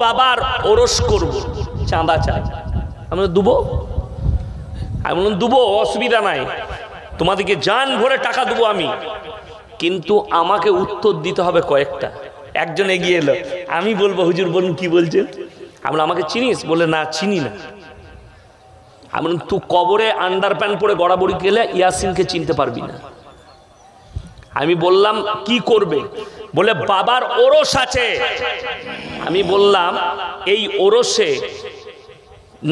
বাবার ওরস করব, চাঁদা চাই। আমরা দেবো, আমি বললাম দেবো, অসুবিধা নাই, তোমাদেরকে জান ভরে টাকা দেবো আমি, কিন্তু আমাকে উত্তর দিতে হবে কয়েকটা। একজন এগিয়ে এলো, আমি বলবো হুজুর বলুন কি বলছেন। আমি বললাম আমাকে চিনিস? বলে না চিনি না। আমি বললাম তুই কবরে আন্ডার প্যান্ট পরে গড়াগড়ি গেলে ইয়াসিনকে চিনতে পারবি না। আমি বললাম কি করবে? বলে বাবার ওরস আছে। আমি বললাম এই ওরসে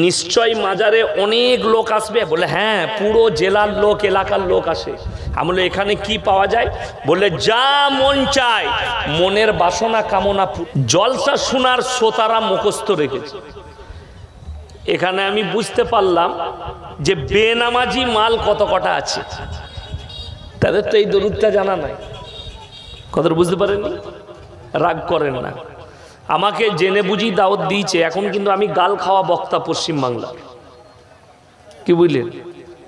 নিশ্চয় মাজারে অনেক লোক আসবে? বলে হ্যাঁ, পুরো জেলার লোক, এলাকার লোক আসে। আমি বলে এখানে কি পাওয়া যায়? বলে যা মন চায়, মনের বাসনা কামনা, জলসা শোনার শ্রোতারা মুখস্থ রেখেছে। এখানে আমি বুঝতে পারলাম যে বেনামাজি মাল কত কটা আছে, তাদের তো এই দরুদটা জানা নাই। কথাটা বুঝতে পারেননি? রাগ করেন না, আমাকে জেনে বুঝি দাওয়াত দিয়েছে। এখন কিন্তু আমি গাল খাওয়া বক্তা পশ্চিমবাংলার, কি বুঝলেন?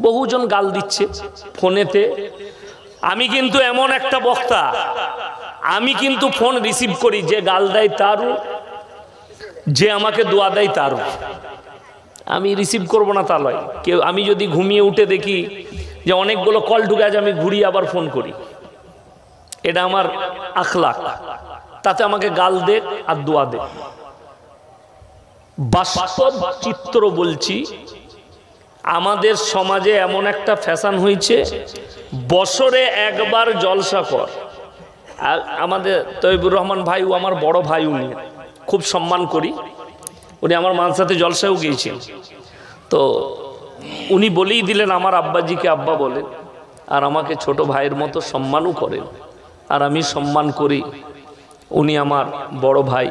বহুজন গাল দিচ্ছে ফোনেতে। আমি কিন্তু এমন একটা বক্তা, আমি কিন্তু ফোন রিসিভ করি, যে গাল দেয় তারও, যে আমাকে দোয়া দেয় তারও। আমি রিসিভ করব না তা নয়। কেউ আমি যদি ঘুমিয়ে উঠে দেখি যে অনেকগুলো কল ঢুকে আছে, আমি ঘুরিয়ে আবার ফোন করি। এটা আমার আখলাক। তাতে আমাকে গাল দে আর দোয়া দে। বাস্তব চিত্র বলছি, আমাদের সমাজে এমন একটা ফ্যাশন হয়েছে, বছরে একবার জলসা কর। আর আমাদের তৈবুর রহমান ভাই, ও আমার বড় ভাই, উনি খুব সম্মান করি। উনি আমার মার সাথে জলসাও গিয়েছেন। তো উনি বলেই দিলেন আমার আব্বাজিকে আব্বা বলেন, আর আমাকে ছোট ভাইয়ের মতো সম্মানও করেন, আর আমি সম্মান করি। উনি আমার বড় ভাই,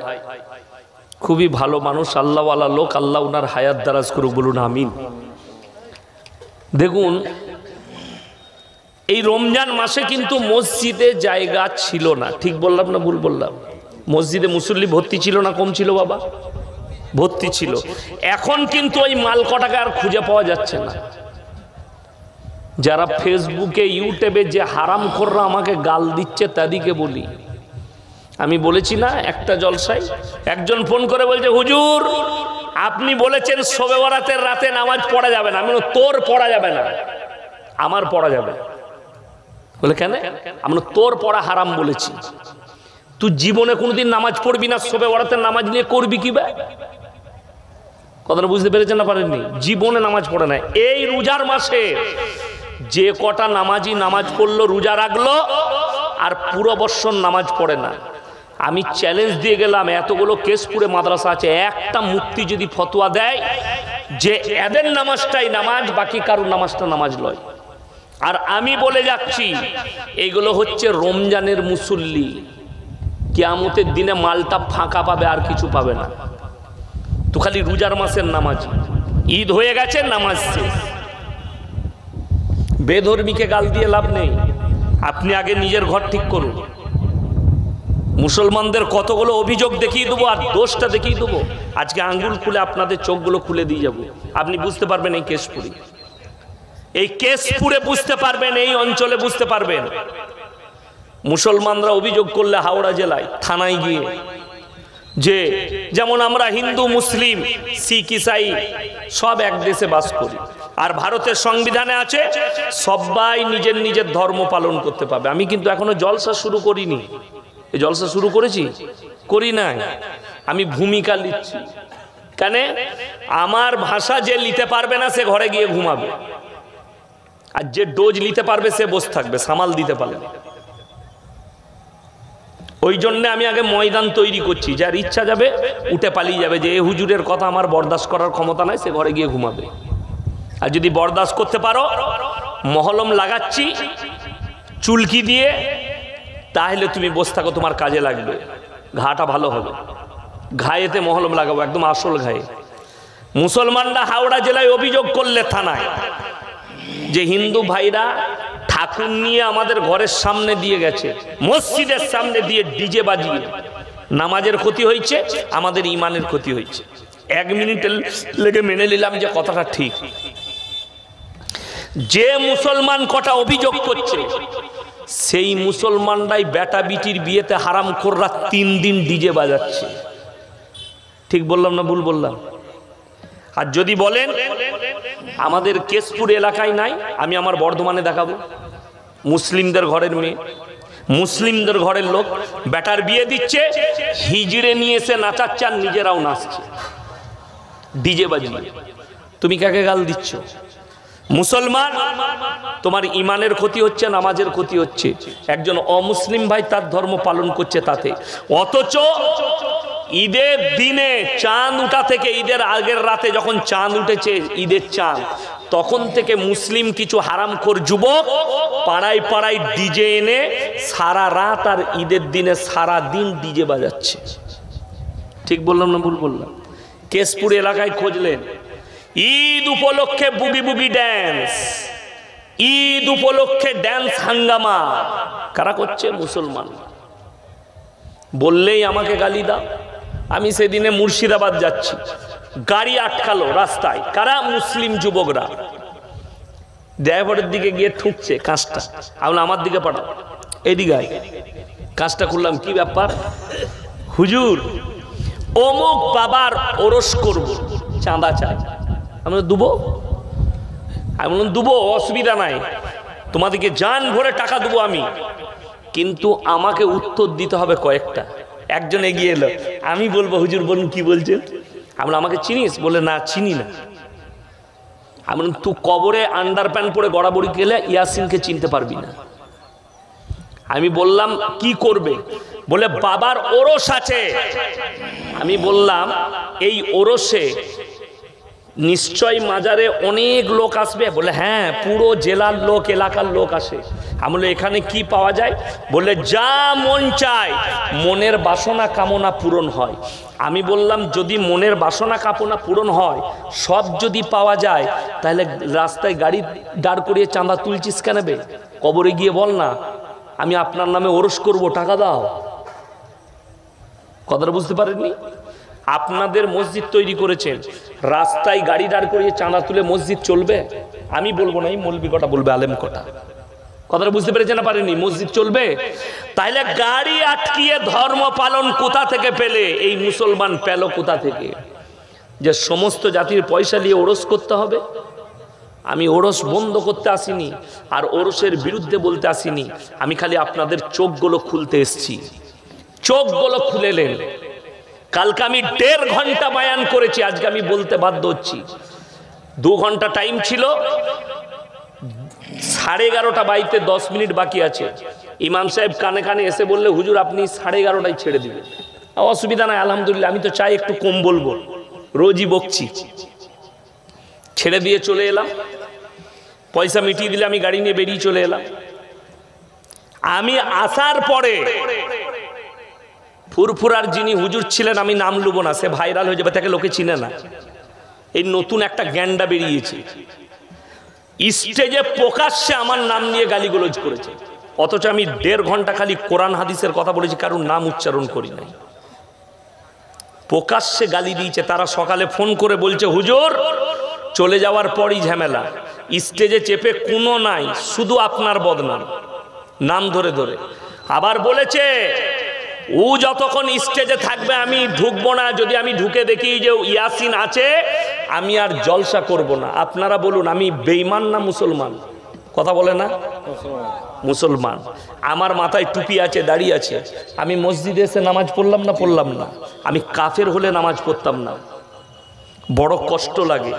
খুবই ভালো মানুষ, আল্লাহওয়ালা লোক। আল্লাহ উনার হায়াত দারাজ করুক, বলুন আমিন। দেখুন, এই রমজান মাসে কিন্তু মসজিদে জায়গা ছিল না। ঠিক বললাম না ভুল বললাম? মসজিদে মুসল্লি ভর্তি ছিল না কম ছিল? বাবা ভর্তি ছিল। এখন কিন্তু ওই মাল কটাকে আর খুঁজে পাওয়া যাচ্ছে না। যারা ফেসবুকে ইউটিউবে যে হারামখোররা আমাকে গাল দিচ্ছে তাদেরকে বলি, আমি বলেছি না একটা জলসায় একজন ফোন করে বলছে হুজুর আপনি বলেছেন শবে বরাতের রাতে নামাজ পড়া যাবে না। আমি বলি তোর পড়া যাবে না, আমার পড়া যাবে। বলে কেন? আমরা তোর পড়া হারাম বলেছি। তুই জীবনে কোনোদিন নামাজ পড়বি না, শবে বরাতের নামাজ নিয়ে করবি কি? কথাটা বুঝতে পেরেছেন না পারেননি? জীবনে নামাজ পড়ে না। এই রোজার মাসে যে কটা নামাজি নামাজ পড়লো, রোজা রাখলো, আর পুরো বৎসর নামাজ পড়ে না। আমি চ্যালেঞ্জ দিয়ে গেলাম, এতগুলো কেশপুরে মাদ্রাসা আছে, একটা মুফতি যদি ফতোয়া দেয় যে এদের নামাজটাই নামাজ, বাকি কারোর নামাজটা নামাজ লয়। আর আমি বলে যাচ্ছি এইগুলো হচ্ছে রমজানের মুসল্লি, কিয়ামতের দিনে মালটা ফাঁকা পাবে, আর কিছু পাবে না। তো খালি রোজার মাসের নামাজ, ঈদ হয়ে গেছে নামাজ শেষ। বেধর্মীকে গাল দিয়ে লাভ নেই, আপনি আগে নিজের ঘর ঠিক করুন। মুসলমানদের কতগুলো অভিযোগ দেখিয়ে দেবো, আর দোষটা দেখিয়ে দেবো। আজকে আঙ্গুল খুলে আপনাদের চোখগুলো খুলে দিয়ে যাব, আপনি বুঝতে পারবেন। এই কেশপুরে, এই কেশপুরে বুঝতে পারবেন, এই অঞ্চলে বুঝতে পারবেন। মুসলমানরা অভিযোগ করলে হাওড়া জেলায় থানায় গিয়ে, যে যেমন আমরা হিন্দু মুসলিম শিখ ইসাই সব এক দেশে বাস করি, আর ভারতের সংবিধানে আছে সবাই নিজের নিজের ধর্ম পালন করতে পাবে। আমি কিন্তু এখনো জলসা শুরু করিনি। এই জলসা শুরু করেছি? করি নাই। আমি ভূমিকা লিখছি। কেন? আমার ভাষা যে নিতে পারবে না সে ঘরে গিয়ে ঘুমাবে, আর যে ডোজ নিতে পারবে সে বসে থাকবে, সামাল দিতে পারবে। ওই জন্য আমি আগে ময়দান তৈরি করছি, যার ইচ্ছা যাবে উঠে পালিয়ে যাবে, যে এই হুজুরের কথা আমার বরদাস্ত করার ক্ষমতা নাই, সে ঘরে গিয়ে ঘুমাবে। আর যদি বরদাস্ত করতে পারো, মহলম লাগাচ্ছি চুলকি দিয়ে, তাহলে তুমি বসে থাকো, তোমার কাজে লাগবে, ঘাটা ভালো হবে। ঘায়েতে মহলম লাগাবো, একদম আসল ঘায়ে। মুসলমানরা হাওড়া জেলায় অভিযোগ করলে থানায় যে হিন্দু ভাইরা ঠাকুর নিয়ে আমাদের ঘরের সামনে দিয়ে গেছে, মসজিদের সামনে দিয়ে ডিজে বাজিয়ে, নামাজের ক্ষতি হয়েছে, আমাদের ইমানের ক্ষতি হয়েছে। 1 মিনিটের লেগে মেনে নিলাম যে কথাটা ঠিক। যে মুসলমান কটা অভিযোগ করছে, সেই মুসলমানরাই বেটা বিটির বিয়েতে হারামখোররা 3 দিন ডিজে বাজাচ্ছে। ঠিক বললাম না ভুল বললাম? আর যদি বলেন আমাদের কেশপুর এলাকায় নাই, আমি আমার বর্ধমানে দেখাবো। মুসলিমদের ঘরের মেয়ে, মুসলিমদের ঘরের লোক, বেটার বিয়ে দিচ্ছে, হিজড়ে নিয়ে এসে নাচাচ্ছে আর নিজেরাও নাচছে ডিজে বাজিয়ে। তুমি কাকে গাল দিচ্ছ? মুসলমান, তোমার ইমানের ক্ষতি হচ্ছে, নামাজের ক্ষতি হচ্ছে। একজন অমুসলিম ভাই তার ধর্ম পালন করছে তাতে। অথচ ঈদের দিনে চাঁদ উঠা থেকে, ঈদের আগের রাতে যখন চাঁদ উঠেছে, ঈদের চাঁদ, তখন থেকে মুসলিম কিছু হারামখোর যুবক পাড়ায় পাড়ায় ডিজে এনে সারা রাত আর ঈদের দিনে সারা দিন ডিজে বাজাচ্ছে। ঠিক বললাম না ভুল বললাম? কেশপুর এলাকায় খুঁজলেন, ঈদ উপলক্ষে বুগি বুগি ড্যান্স, ঈদ উপলক্ষে ড্যান্স হাঙ্গামা কারা করছে? মুসলমান। বললেই আমাকে গালি দাও। আমি সেদিনে মুর্শিদাবাদ যাচ্ছি, গাড়ি আটকালো রাস্তায়, কারা? মুসলিম যুবকরা। ড্রাইভারের দিকে গিয়ে ঠুকছে কাঁচটা, আমার দিকে পাঠাও, এইদিকে আয়। কাঁচটা খুললাম, কি ব্যাপার? হুজুর অমুক বাবার ওরস করব, চাঁদা চাই। আমি দেবো? আমি বললাম দেবো, অসুবিধা নাই, তোমাদেরকে জান ভরে টাকা দেবো আমি, কিন্তু আমাকে উত্তর দিতে হবে কয়েকটা। একজন এগিয়ে এলো, আমি বলবো হুজুর বলুন কি বলছেন। আমরা আমাকে চিনিস? বলে না চিনি না। আমি তুই কবরে আন্ডার প্যান্ট পরে গড়াগড়ি গেলে ইয়াসিনকে চিনতে পারবি না। আমি বললাম কি করবে? বলে বাবার ওরস আছে। আমি বললাম এই ওরসে নিশ্চয় মাজারে অনেক লোক আসবে? বলে হ্যাঁ, পুরো জেলার লোক, এলাকার লোক আসে। আমি বলি এখানে কি পাওয়া যায়? বলে যা মন চায়, মনের বাসনা কামনা পূরণ হয়। আমি বললাম যদি মনের বাসনা কামনা পূরণ হয়, সব যদি পাওয়া যায়, তাহলে রাস্তায় গাড়ি দাঁড় করিয়ে চাঁদা তুলছিস কেন বে? কবরে গিয়ে বল না আমি আপনার নামে ওরস করব, টাকা দাও। কথাটা বুঝতে পারেননি? আপনাদের মসজিদ তৈরি করেছেন, রাস্তায় গাড়ি দাঁড় করিয়ে চাঁদা তুলে মসজিদ চলবে? আমি বলবো না, এই মৌলবি কটা বলবে, আলেম কটা। কথাটা বুঝতে পেরেছে না পারেনি? মসজিদ চলবে? তাইলে গাড়ি আটকিয়ে ধর্ম পালন কোথা থেকে পেলে? এই মুসলমান পেল কোথা থেকে যে সমস্ত জাতির পয়সা নিয়ে ওরস করতে হবে? আমি ওরস বন্ধ করতে আসিনি, আর ওরসের বিরুদ্ধে বলতে আসিনি। আমি খালি আপনাদের চোখগুলো খুলতে এসছি। চোখগুলো খুলেলেন। কালকে আমি 1.5 ঘন্টা বয়ান করেছি, আজকে আমি বলতে বাধ্য হচ্ছি। 2 ঘন্টা টাইম ছিল, 11:30 বাজতে 10 মিনিট বাকি আছে। ইমাম সাহেব কানে কানে এসে বললে হুজুর আপনি 11:30টায় ছেড়ে দিবেন। অসুবিধা নাই, আলহামদুলিল্লাহ, আমি তো চাই একটু কম বলবো, রোজই বকছি। ছেড়ে দিয়ে চলে এলাম, পয়সা মিটিয়ে দিলে আমি গাড়ি নিয়ে বেরিয়ে চলে এলাম। আমি আসার পরে ফুরফুরার যিনি হুজুর ছিলেন, আমি নাম লুব না, সে ভাইরাল হয়ে যাবে, তাকে লোকে চিনে না। এই নতুন একটা গ্যান্ডা বেরিয়েছে, স্টেজে প্রকাশ্যে আমার নাম নিয়ে গালিগালাজ করেছে। অথচ আমি 1.5 ঘন্টা খালি কোরআন হাদিসের কথা বলেছি, কারণ নাম উচ্চারণ করি নাই। প্রকাশ্যে গালি দিয়েছে। তারা সকালে ফোন করে বলছে হুজুর চলে যাওয়ার পরই ঝামেলা, স্টেজে চেপে কোনো নাই, শুধু আপনার বদনাম, নাম ধরে ধরে। আবার বলেছে ও যতক্ষণ স্টেজে থাকবে আমি ঢুকবো না, যদি আমি ঢুকে দেখি যে ইয়াসিন আছে আমি আর জলসা করব না। আপনারা বলুন আমি বেঈমান না মুসলমান? কথা বলে না? মুসলমান। আমার মাথায় টুপি আছে, দাড়ি আছে, আমি মসজিদে এসে নামাজ পড়লাম না? পড়লাম না। আমি কাফের হলে নামাজ পড়তাম না। বড় কষ্ট লাগে,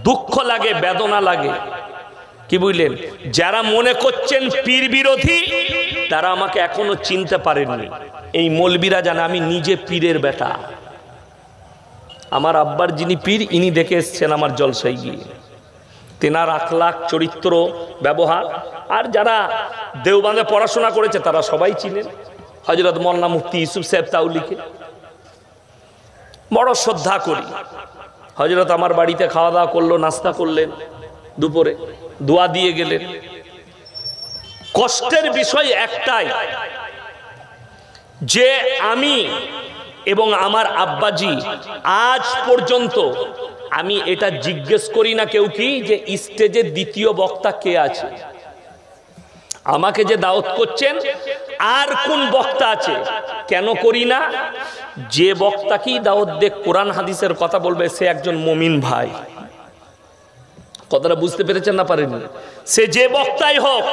দুঃখ লাগে, বেদনা লাগে। কি বুঝলেন? যারা মনে করছেন পীর বিরোধী, তারা আমাকে এখনো চিনতে পারেননি। এই মৌলবীরা জানে আমি নিজে পীরের বেটা। আমার আব্বার যিনি পীর, ইনি দেখে এসছেন আমার জলসায় গিয়ে। তেনার আখলাক, চরিত্র, ব্যবহার। আর যারা দেওবন্দে পড়াশোনা করেছে তারা সবাই চিনেন। হযরত মওলানা মুফতি ইউসুফ সাহেব তাওলিকে বড় শ্রদ্ধা করি। হযরত আমার বাড়িতে খাওয়া দাওয়া করলো, নাস্তা করলেন, দুপুরে দোয়া দিয়ে গেলেন। কষ্টের বিষয় একটাই, যে আমি এবং আমার আব্বাজি আজ পর্যন্ত আমি এটা জিজ্ঞেস করি না কেউ কি যে স্টেজে দ্বিতীয় বক্তা কে আছে, আমাকে যে দাওয়াত করছেন আর কোন বক্তা আছে। কেন করি না? যে বক্তা কি দাওয়াত দিয়ে কোরআন হাদিসের কথা বলবে সে একজন মুমিন ভাই। কথাটা বুঝতে পেরেছেন না পারেন? সে যে বক্তাই হোক,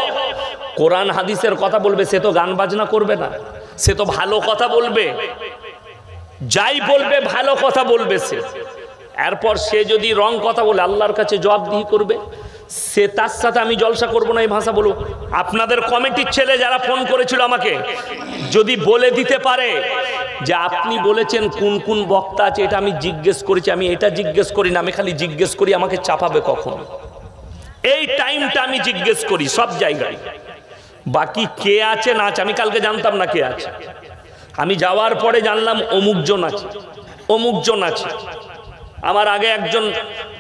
কোরআন হাদিসের কথা বলবে, সে তো গান বাজনা করবে না, সে তো ভালো কথা বলবে, যাই বলবে ভালো কথা বলবে সে। এরপর সে যদি রং কথা বলে আল্লাহর কাছে জবাবদিহি করবে। সে তার সাথে আমি জলসা করব না এই ভাষা বলুক। আপনাদের কমিটির ছেলে যারা ফোন করেছিল আমাকে, যদি বলে দিতে পারে যে আপনি বলেছেন কোন কোন বক্তা আছে, এটা আমি জিজ্ঞেস করেছি, আমি এটা জিজ্ঞেস করি না, আমি খালি জিজ্ঞেস করি আমাকে চাপাবে কখন, এই টাইমটা আমি জিজ্ঞেস করি সব জায়গায়। বাকি কে আছে না আছে আমি কালকে জানতাম না কে আছে, আমি যাওয়ার পরে জানলাম অমুকজন আছে, অমুকজন আছে। আমার আগে একজন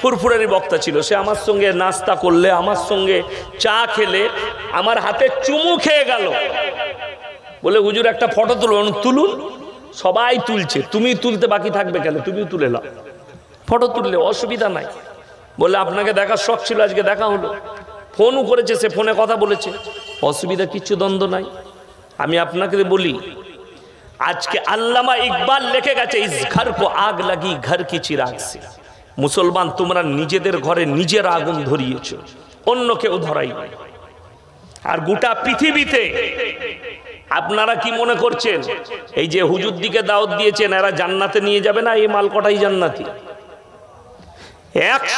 ফুরফুরেরই বক্তা ছিল, সে আমার সঙ্গে নাস্তা করলে, আমার সঙ্গে চা খেলে আমার হাতে চুমু খেয়ে গেল, বলে হুজুর একটা ফটো তুলুন। তুলুন, সবাই তুলছে, তুমি তুলতে বাকি থাকবে কেন, তুমিও তুলে নাও, ফটো তুললে অসুবিধা নাই। বলে আপনাকে দেখার শখ ছিল, আজকে দেখা হলো। ফোনও করেছে, সে ফোনে কথা বলেছে, অসুবিধা কিচ্ছু দ্বন্দ্ব নাই। আমি আপনাকে বলি, আজকে আল্লামা ইকবাল লিখে গেছে, ইস ঘর কো আগ লাগি ঘর কি চিরাগ সে। মুসলমান, তোমরা নিজেদের ঘরে নিজের আগুন ধরিয়েছো, অন্য কেউ ধরাই নাই। আর গোটা পৃথিবীতে আপনারা কি মনে করছেন এই যে হুজুর দিকে দাওয়াত দিয়েছেন এরা জান্নাতে নিয়ে যাবে না? এই মাল কটাই জান্নাতি।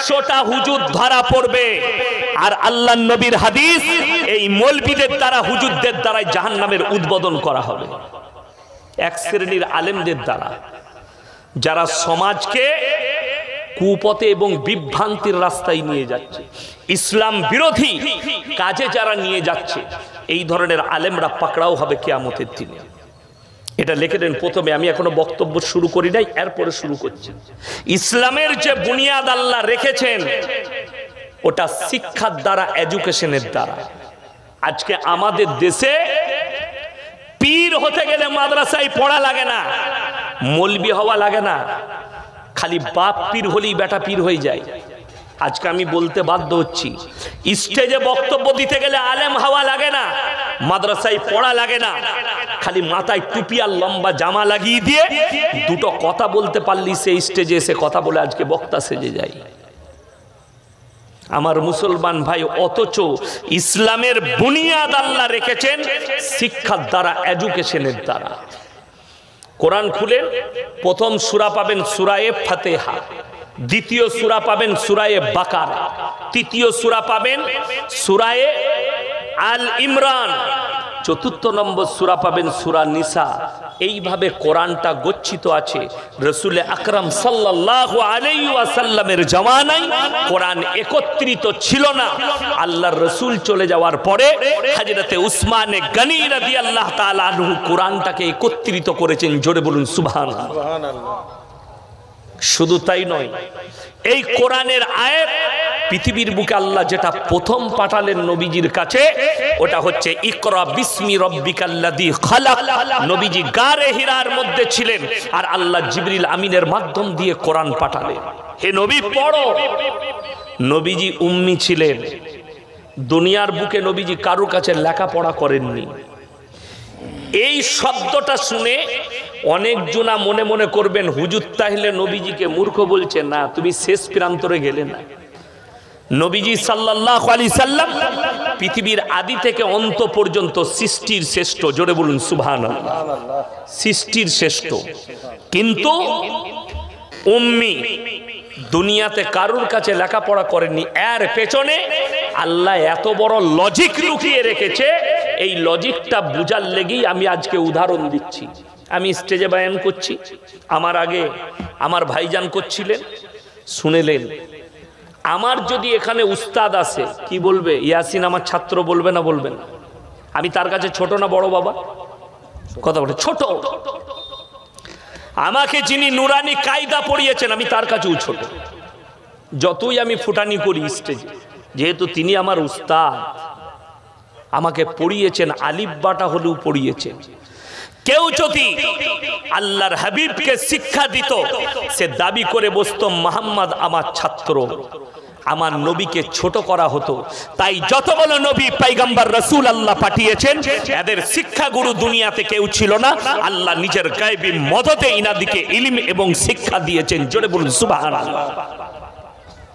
100টা হুজুর ধরা পড়বে, আর আল্লাহর নবীর হাদিস এই মৌলবীদের দ্বারা, হুজুরদের দ্বারা জাহান্নামের উদ্বোধন করা হবে। এক শ্রেণীর আলেমদের দ্বারা, যারা সমাজকে কুপথে এবং বিভ্রান্তির রাস্তায় নিয়ে যাচ্ছে, ইসলাম বিরোধী কাজে যারা নিয়ে যাচ্ছে, এই ধরনের আলেমরা পাকড়াও হবে কিয়ামতের দিনে। এটা লিখে দেন প্রথমে, আমি এখনো বক্তব্য শুরু করি নাই, এরপরে শুরু করছি। ইসলামের যে বুনিয়াদ আল্লাহ রেখেছেন ওটা শিক্ষার দ্বারা, এডুকেশনের দ্বারা। আজকে আমাদের দেশে পীর হতে গেলে মাদ্রাসায় পড়া লাগে না, মৌলবি হওয়া লাগে না, খালি বাপ পীর হলেই বেটা পীর হয়ে যায়। আজকে আমি বলতে বাধ্য হচ্ছি, স্টেজে বক্তব্য দিতে গেলে আলেম হওয়া লাগে না, মাদ্রাসায় পড়া লাগে না, খালি মাথায় টুপি আর লম্বা জামা লাগিয়ে দিয়ে দুটো কথা বলতে পারলি সেই স্টেজে এসে কথা বলে আজকে বক্তা সেজে যায়। আমার মুসলমান ভাই, অথচ ইসলামের বুনিয়াদ আল্লাহ রেখেছেন শিক্ষার দ্বারা, এডুকেশনের দ্বারা। কোরআন খুলেন, প্রথম সূরা পাবেন সূরায়ে ফাতিহা, দ্বিতীয় সূরা পাবেন সূরায়ে বাকারা, তৃতীয় সূরা পাবেন সূরায়ে আল ইমরান, চতুর্থ নম্বর সূরা পাবেন সূরা নিসা। এইভাবে কোরআনটা গচ্ছিত আছে। রাসূল আকরাম সাল্লাল্লাহু আলাইহি ওয়াসাল্লামের জামানায় কোরআন একত্রিত ছিল না। আল্লাহর রাসূল চলে যাওয়ার পরে হযরতে উসমানে গনি রাদিয়াল্লাহু তাআলা আনহু কোরআনটাকে একত্রিত করেছেন। জোরে বলুন সুবহানাল্লাহ। শুধু তাই নয়, এই কোরআনের আয়াত পৃথিবীর বুকে আল্লাহ যেটা প্রথম পাঠালেন নবীজির কাছে, ওটা হচ্ছে ইকরা বিসমি রাব্বিকাল্লাযী খালাক। নবীজি গারে হিরার মধ্যে ছিলেন, আর আল্লাহ জিবরিল আমিনের মাধ্যম দিয়ে কোরআন পাঠালেন, হে নবী পড়ো। নবীজি উম্মি ছিলেন, দুনিয়ার বুকে নবীজি কারোর কাছে লেখাপড়া করেননি। এই শব্দটা শুনে অনেকজনা মনে মনে করবেন হুজুর তাহলে নবীজিকে মূর্খ বলছে। না, তুমি শেষ প্রান্তরে গেলে না। নবীজি সাল্লাল্লাহু আলাইহি সাল্লাম পৃথিবীর আদি থেকে অন্ত পর্যন্ত সৃষ্টির শ্রেষ্ঠ। জোরে বলুন সুবহানাল্লাহ। সৃষ্টির শ্রেষ্ঠ, কিন্তু উম্মি, দুনিয়াতে কারোর কাছে লেখাপড়া করেননি। এর পেছনে আল্লাহ এত বড় লজিক লুকিয়ে রেখেছে। এই লজিকটা বুঝার লেগেই আমি আজকে উদাহরণ দিচ্ছি। আমি স্টেজে বয়ান করছি, আমার আগে আমার ভাইজান করছিলেন, শুনেলেন। আমার যদি এখানে উস্তাদ আসে, কি বলবে? ইয়াসিন আমার ছাত্র বলবে না? বলবে না? আমি তার কাছে ছোট না বড়? বাবা কথা বলে ছোট। আমাকে যিনি নুরানি কায়দা পড়িয়েছেন, আমি তার কাছেও ছোট। যতই আমি ফুটানি করি স্টেজে, যেহেতু তিনি আমার উস্তাদ, আমাকে পড়িয়েছেন, আলিফ বাটা হলেও পড়িয়েছেন। কেউ যদি আল্লাহর হাবিবকে শিক্ষা দিত, সে দাবি করে বসতো মুহাম্মদ আমার ছাত্র। আমার নবীকে ছোট করা হতো। তাই যতগুলো নবী পয়গম্বর রাসূল আল্লাহ পাঠিয়েছেন, এদের শিক্ষাগুরু দুনিয়াতে কেউ ছিল না। আল্লাহ নিজের গায়বী মদতে ইনাদিকে ইলম এবং শিক্ষা দিয়েছেন। জোরে বলুন সুবহানাল্লাহ।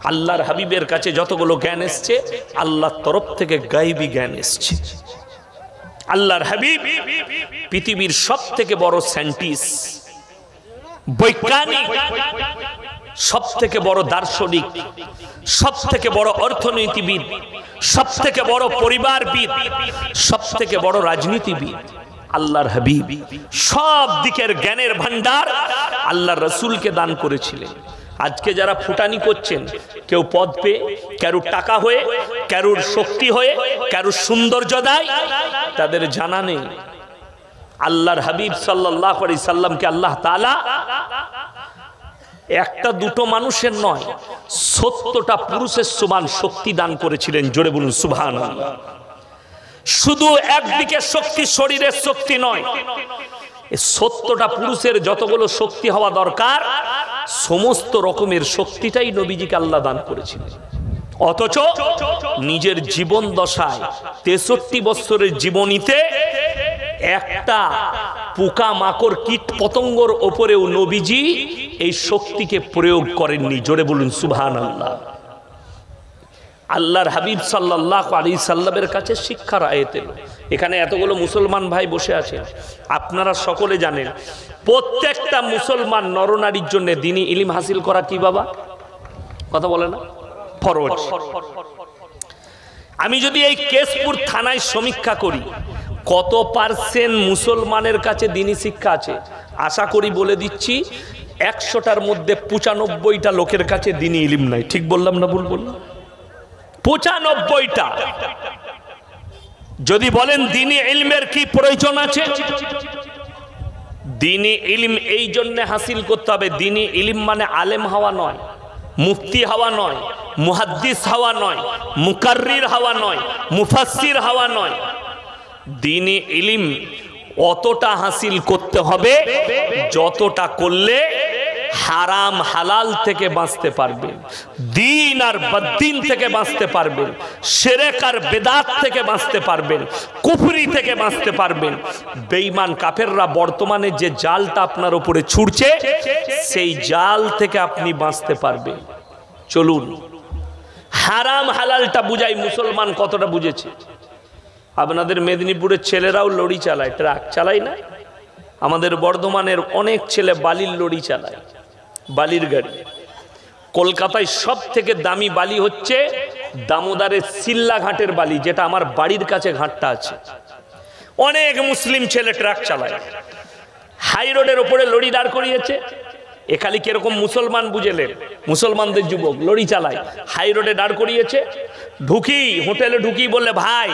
আল্লাহর হাবিবের কাছে যতগুলো জ্ঞান এসছে, আল্লাহর তরফ থেকে গায়বী জ্ঞান এসছে। আল্লাহর হাবিব পৃথিবীর সব থেকে বড় সায়েন্টিস্ট, বৈজ্ঞানিক, সব থেকে বড় দার্শনিক, সব থেকে বড় অর্থনীতিবিদ, সব থেকে বড় পরিবারবিদ, সব থেকে বড় রাজনীতিবিদ আল্লাহর হাবিব। সব দিকের জ্ঞানের ভান্ডার আল্লাহর রাসূলকে দান করেছিলেন। আজকে যারা ফুটানি করছেন, কেউ পদ পেয়ে, কারুর টাকা হয়ে, কারুর শক্তি হয়ে, কারুর সৌন্দর্য দেয়, তাদের জানা নেই আল্লাহর হাবিব সাল্লাল্লাহু আলাইহি সাল্লামকে আল্লাহ তাআলা একটা দুটো মানুষের নয়, 70টা পুরুষের সমান শক্তি দান করেছিলেন। জোরে বলুন সুবহানাল্লাহ। শুধু একদিকে শক্তি, শরীরের শক্তি নয়, 70টা পুরুষের যতগুলো শক্তি হওয়া দরকার, সমস্ত রকমের শক্তিটাই নবীজিকে আল্লাহ দান করেছিলেন। অথচ নিজের জীবন দশায় 63 বছরের জীবনীতে একটা পোকা মাকড় কীট পতঙ্গর ওপরেও নবীজি এই শক্তিকে প্রয়োগ করেননি। জোরে বলুন সুবহানাল্লাহ। আল্লাহর হাবিব সাল্লাল্লাহু আলাইহি সাল্লামের কাছে শিক্ষার আয়াত এলো। এখানে এতগুলো মুসলমান ভাই বসে আছেন, আপনারা সকলে জানেন প্রত্যেকটা মুসলমান নরনারীর জন্য দ্বীনি ইলম হাসিল করা কি বাবা? কথা বলে না? ফরজ। আমি যদি এই কেশপুর থানায় সমীক্ষা করি কত পার্সেন্ট মুসলমানের কাছে দ্বীনি শিক্ষা আছে, আশা করি বলে দিচ্ছি 100টার মধ্যে 95টা লোকের কাছে দ্বীনি ইলম নাই। ঠিক বললাম না ভুল বললাম? 95টা। যদি বলেন দ্বীনি ইলমের কি প্রয়োজন আছে, দ্বীনি ইলম এই জন্য হাসিল করতে হবে। দ্বীনি ইলম মানে আলেম হওয়া নয়, মুফতি হওয়া নয়, মুহাদ্দিস হওয়া নয়, মুকাররির হওয়া নয়, মুফাসসির হওয়া নয়। দ্বীনি ইলম অতটা হাসিল করতে হবে যতটা করলে হারাম হালাল থেকে বাঁচতে পারবেন, দ্বীন আর বদ্দীন থেকে বাঁচতে পারবেন, শিরক আর বিদআত থেকে বাঁচতে পারবেন, কুফরি থেকে বাঁচতে পারবেন। বেঈমান কাফেররা বর্তমানে যে জালটা আপনার উপরে ছুড়ছে, সেই জাল থেকে আপনি বাঁচতে পারবেন। চলুন হারাম হালালটা বুঝাই। মুসলমান কতটা বুঝেছে? আপনাদের মেদিনীপুরের ছেলেরাও লরি চালায়, ট্রাক চালায় না? আমাদের বর্ধমানের অনেক ছেলে বালির লরি চালায়, বালির গাড়ি। কলকাতায় সব থেকে দামি বালি হচ্ছে দামোদরের সিল্লা ঘাটের বালি, যেটা আমার বাড়ির কাছে ঘাটটা আছে। অনেক মুসলিম ছেলে ট্রাক চালায়, হাই রোডের ওপরে লরি দাঁড় করিয়েছে। এ খালি কিরকম মুসলমান বুঝেলেন, মুসলমানদের যুবক লরি চালায়, হাই রোডে দাঁড় করিয়েছে। ঢুকি হোটেলে ঢুকি, বললে ভাই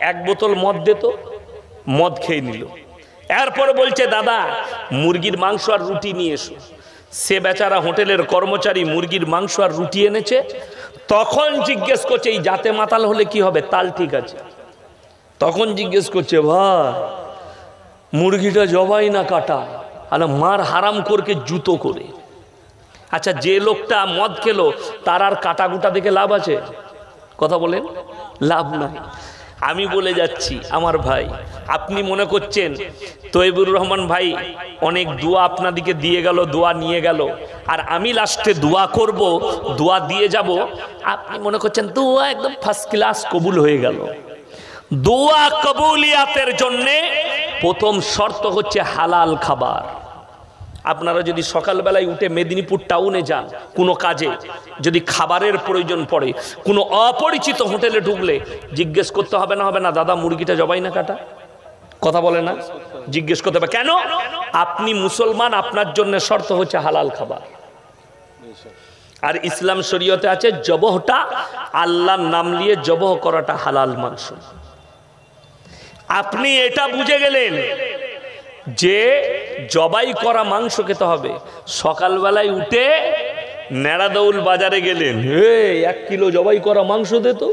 1 বোতল মদ দে তো, মদ খেয়ে নিল। এরপর বলছে দাদা মুরগির মাংস আর রুটি নিয়ে এসো। সে বেচারা হোটেলের কর্মচারী মুরগির মাংস আর রুটি এনেছে। তখন জিজ্ঞেস করছে এই জাতে মাতাল হলে কি হবে, তাল ঠিক আছে। তখন জিজ্ঞেস করছে ভাই মুরগিটা জবাই না কাটা, আর মার হারাম করকে জুতো করে। আচ্ছা যে লোকটা মদ খেলো তার আর কাটা গুটা দেখে লাভ আছে? কথা বলেন, লাভ নাই। আমি বলে যাচ্ছি আমার ভাই, আপনি মনে করছেন তৈবুর রহমান ভাই অনেক দোয়া আপনাদিকে দিয়ে গেল, দোয়া নিয়ে গেল, আর আমি লাস্টে দোয়া করব, দোয়া দিয়ে যাব। আপনি মনে করছেন দোয়া একদম ফার্স্ট ক্লাস কবুল হয়ে গেল। দোয়া কবুলিয়াতের জন্য প্রথম শর্ত হচ্ছে হালাল খাবার। আপনারা যদি সকালবেলায় উঠে মেদিনীপুর টাউনে যান কোনো কাজে, যদি খাবারের প্রয়োজন পড়ে, কোনো অপরিচিত হোটেলে ঢুকলে জিজ্ঞেস করতে হবে না, হবে না দাদা মুরগিটা জবাই না কাটা? কথা বলে না? জিজ্ঞেস করতে হবে। কেন? আপনি মুসলমান, আপনার জন্য শর্ত হচ্ছে হালাল খাবার। আর ইসলাম শরীয়তে আছে জবহটা আল্লাহর নাম নিয়ে জবহ করাটা হালাল মাংস। আপনি এটা বুঝে গেলেন যে জবাই করা মাংস খেতে হবে। সকালবেলায় উঠে নেড়াদৌল বাজারে গেলেন, 1 কিলো জবাই করা মাংস দে তো।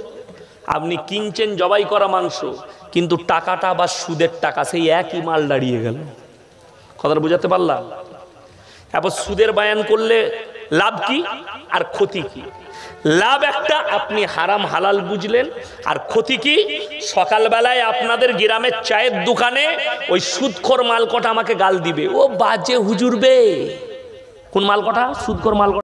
আপনি কিনছেন জবাই করা মাংস, কিন্তু টাকাটা বা সুদের টাকা, সেই একই মাল দাঁড়িয়ে গেল। কথাটা বুঝাতে পারলাম? এবার সুদের বায়ান করলে লাভ কি আর ক্ষতি কি? লাভ একটা, আপনি হারাম হালাল বুঝলেন, আর ক্ষতি কি? সকালবেলায় আপনাদের গ্রামের চায়ের দোকানে ওই সুদখোর মালকটা আমাকে গাল দিবে, ও বাজে হুজুর বে। কোন মালকটা? সুদখোর মালকটা।